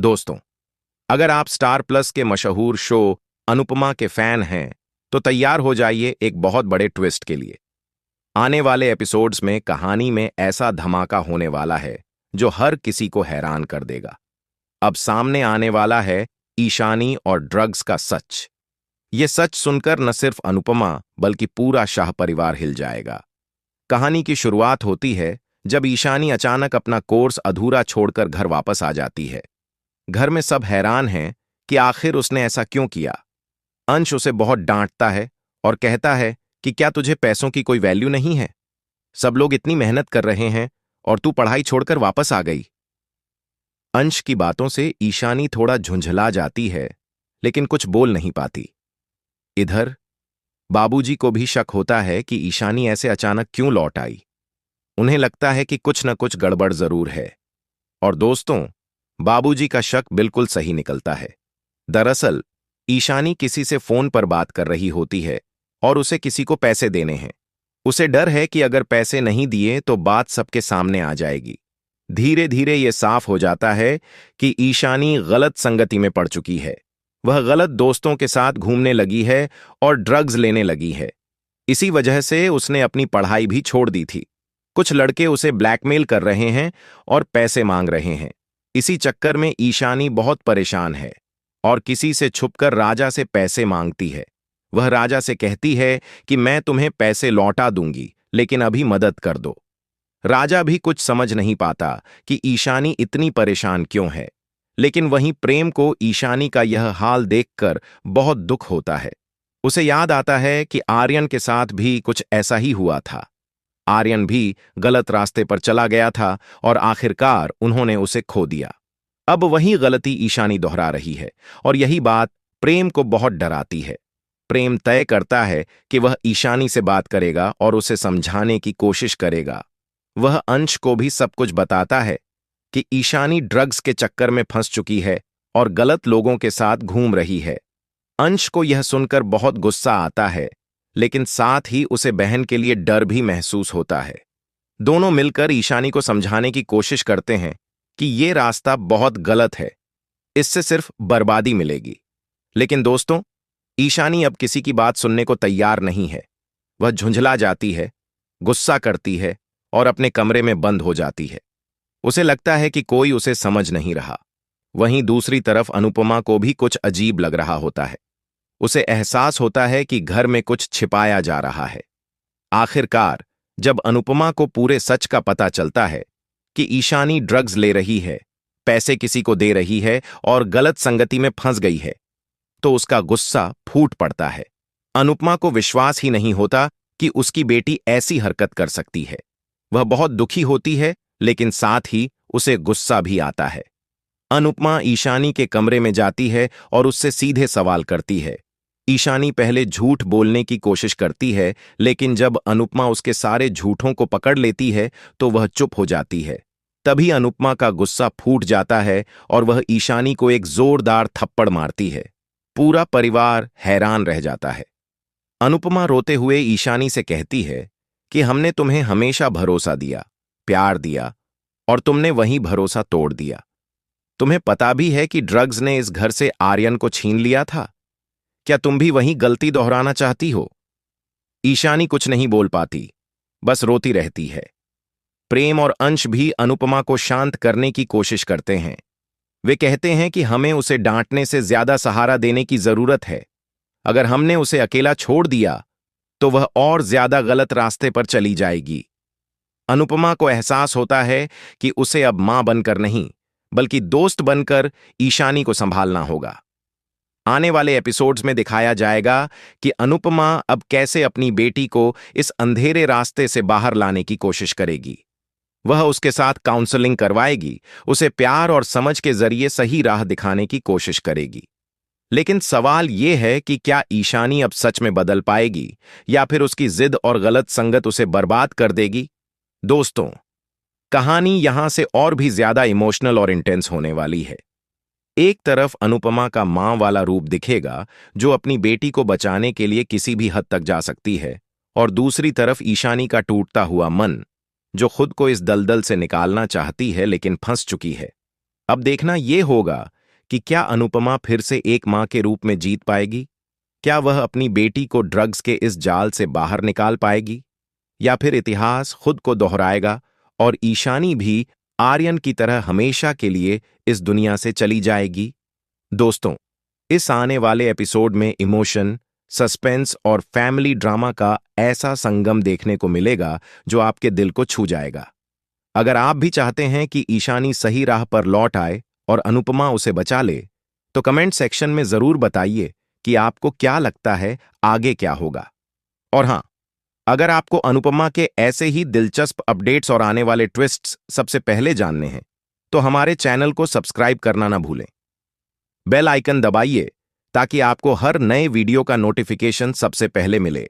दोस्तों, अगर आप स्टार प्लस के मशहूर शो अनुपमा के फैन हैं, तो तैयार हो जाइए एक बहुत बड़े ट्विस्ट के लिए। आने वाले एपिसोड्स में कहानी में ऐसा धमाका होने वाला है जो हर किसी को हैरान कर देगा। अब सामने आने वाला है ईशानी और ड्रग्स का सच। ये सच सुनकर न सिर्फ अनुपमा बल्कि पूरा शाह परिवार हिल जाएगा। कहानी की शुरुआत होती है जब ईशानी अचानक अपना कोर्स अधूरा छोड़कर घर वापस आ जाती है। घर में सब हैरान हैं कि आखिर उसने ऐसा क्यों किया। अंश उसे बहुत डांटता है और कहता है कि क्या तुझे पैसों की कोई वैल्यू नहीं है? सब लोग इतनी मेहनत कर रहे हैं और तू पढ़ाई छोड़कर वापस आ गई। अंश की बातों से ईशानी थोड़ा झुंझला जाती है, लेकिन कुछ बोल नहीं पाती। इधर बाबूजी को भी शक होता है कि ईशानी ऐसे अचानक क्यों लौट आई। उन्हें लगता है कि कुछ न कुछ गड़बड़ जरूर है। और दोस्तों, बाबूजी का शक बिल्कुल सही निकलता है। दरअसल ईशानी किसी से फोन पर बात कर रही होती है और उसे किसी को पैसे देने हैं। उसे डर है कि अगर पैसे नहीं दिए तो बात सबके सामने आ जाएगी। धीरे धीरे यह साफ हो जाता है कि ईशानी गलत संगति में पड़ चुकी है। वह गलत दोस्तों के साथ घूमने लगी है और ड्रग्स लेने लगी है। इसी वजह से उसने अपनी पढ़ाई भी छोड़ दी थी। कुछ लड़के उसे ब्लैकमेल कर रहे हैं और पैसे मांग रहे हैं। इसी चक्कर में ईशानी बहुत परेशान है और किसी से छुपकर राजा से पैसे मांगती है। वह राजा से कहती है कि मैं तुम्हें पैसे लौटा दूंगी, लेकिन अभी मदद कर दो। राजा भी कुछ समझ नहीं पाता कि ईशानी इतनी परेशान क्यों है, लेकिन वहीं प्रेम को ईशानी का यह हाल देखकर बहुत दुख होता है। उसे याद आता है कि आर्यन के साथ भी कुछ ऐसा ही हुआ था। आर्यन भी गलत रास्ते पर चला गया था और आखिरकार उन्होंने उसे खो दिया। अब वही गलती ईशानी दोहरा रही है और यही बात प्रेम को बहुत डराती है। प्रेम तय करता है कि वह ईशानी से बात करेगा और उसे समझाने की कोशिश करेगा। वह अंश को भी सब कुछ बताता है कि ईशानी ड्रग्स के चक्कर में फंस चुकी है और गलत लोगों के साथ घूम रही है। अंश को यह सुनकर बहुत गुस्सा आता है, लेकिन साथ ही उसे बहन के लिए डर भी महसूस होता है। दोनों मिलकर ईशानी को समझाने की कोशिश करते हैं कि ये रास्ता बहुत गलत है, इससे सिर्फ बर्बादी मिलेगी। लेकिन दोस्तों, ईशानी अब किसी की बात सुनने को तैयार नहीं है। वह झुंझला जाती है, गुस्सा करती है और अपने कमरे में बंद हो जाती है। उसे लगता है कि कोई उसे समझ नहीं रहा। वहीं दूसरी तरफ अनुपमा को भी कुछ अजीब लग रहा होता है। उसे एहसास होता है कि घर में कुछ छिपाया जा रहा है। आखिरकार जब अनुपमा को पूरे सच का पता चलता है कि ईशानी ड्रग्स ले रही है, पैसे किसी को दे रही है और गलत संगति में फंस गई है, तो उसका गुस्सा फूट पड़ता है। अनुपमा को विश्वास ही नहीं होता कि उसकी बेटी ऐसी हरकत कर सकती है। वह बहुत दुखी होती है, लेकिन साथ ही उसे गुस्सा भी आता है। अनुपमा ईशानी के कमरे में जाती है और उससे सीधे सवाल करती है। ईशानी पहले झूठ बोलने की कोशिश करती है, लेकिन जब अनुपमा उसके सारे झूठों को पकड़ लेती है तो वह चुप हो जाती है। तभी अनुपमा का गुस्सा फूट जाता है और वह ईशानी को एक जोरदार थप्पड़ मारती है। पूरा परिवार हैरान रह जाता है। अनुपमा रोते हुए ईशानी से कहती है कि हमने तुम्हें हमेशा भरोसा दिया, प्यार दिया, और तुमने वही भरोसा तोड़ दिया। तुम्हें पता भी है कि ड्रग्स ने इस घर से आर्यन को छीन लिया था। क्या तुम भी वही गलती दोहराना चाहती हो? ईशानी कुछ नहीं बोल पाती, बस रोती रहती है। प्रेम और अंश भी अनुपमा को शांत करने की कोशिश करते हैं। वे कहते हैं कि हमें उसे डांटने से ज्यादा सहारा देने की जरूरत है। अगर हमने उसे अकेला छोड़ दिया तो वह और ज्यादा गलत रास्ते पर चली जाएगी। अनुपमा को एहसास होता है कि उसे अब मां बनकर नहीं, बल्कि दोस्त बनकर ईशानी को संभालना होगा। आने वाले एपिसोड्स में दिखाया जाएगा कि अनुपमा अब कैसे अपनी बेटी को इस अंधेरे रास्ते से बाहर लाने की कोशिश करेगी। वह उसके साथ काउंसलिंग करवाएगी, उसे प्यार और समझ के जरिए सही राह दिखाने की कोशिश करेगी। लेकिन सवाल यह है कि क्या ईशानी अब सच में बदल पाएगी या फिर उसकी जिद और गलत संगत उसे बर्बाद कर देगी? दोस्तों, कहानी यहां से और भी ज्यादा इमोशनल और इंटेंस होने वाली है। एक तरफ अनुपमा का मां वाला रूप दिखेगा, जो अपनी बेटी को बचाने के लिए किसी भी हद तक जा सकती है, और दूसरी तरफ ईशानी का टूटता हुआ मन, जो खुद को इस दलदल से निकालना चाहती है लेकिन फंस चुकी है। अब देखना ये होगा कि क्या अनुपमा फिर से एक मां के रूप में जीत पाएगी? क्या वह अपनी बेटी को ड्रग्स के इस जाल से बाहर निकाल पाएगी? या फिर इतिहास खुद को दोहराएगा और ईशानी भी आर्यन की तरह हमेशा के लिए इस दुनिया से चली जाएगी? दोस्तों, इस आने वाले एपिसोड में इमोशन, सस्पेंस और फैमिली ड्रामा का ऐसा संगम देखने को मिलेगा जो आपके दिल को छू जाएगा। अगर आप भी चाहते हैं कि ईशानी सही राह पर लौट आए और अनुपमा उसे बचा ले, तो कमेंट सेक्शन में जरूर बताइए कि आपको क्या लगता है आगे क्या होगा। और हां, अगर आपको अनुपमा के ऐसे ही दिलचस्प अपडेट्स और आने वाले ट्विस्ट्स सबसे पहले जानने हैं, तो हमारे चैनल को सब्सक्राइब करना ना भूलें। बेल आइकन दबाइए ताकि आपको हर नए वीडियो का नोटिफिकेशन सबसे पहले मिले।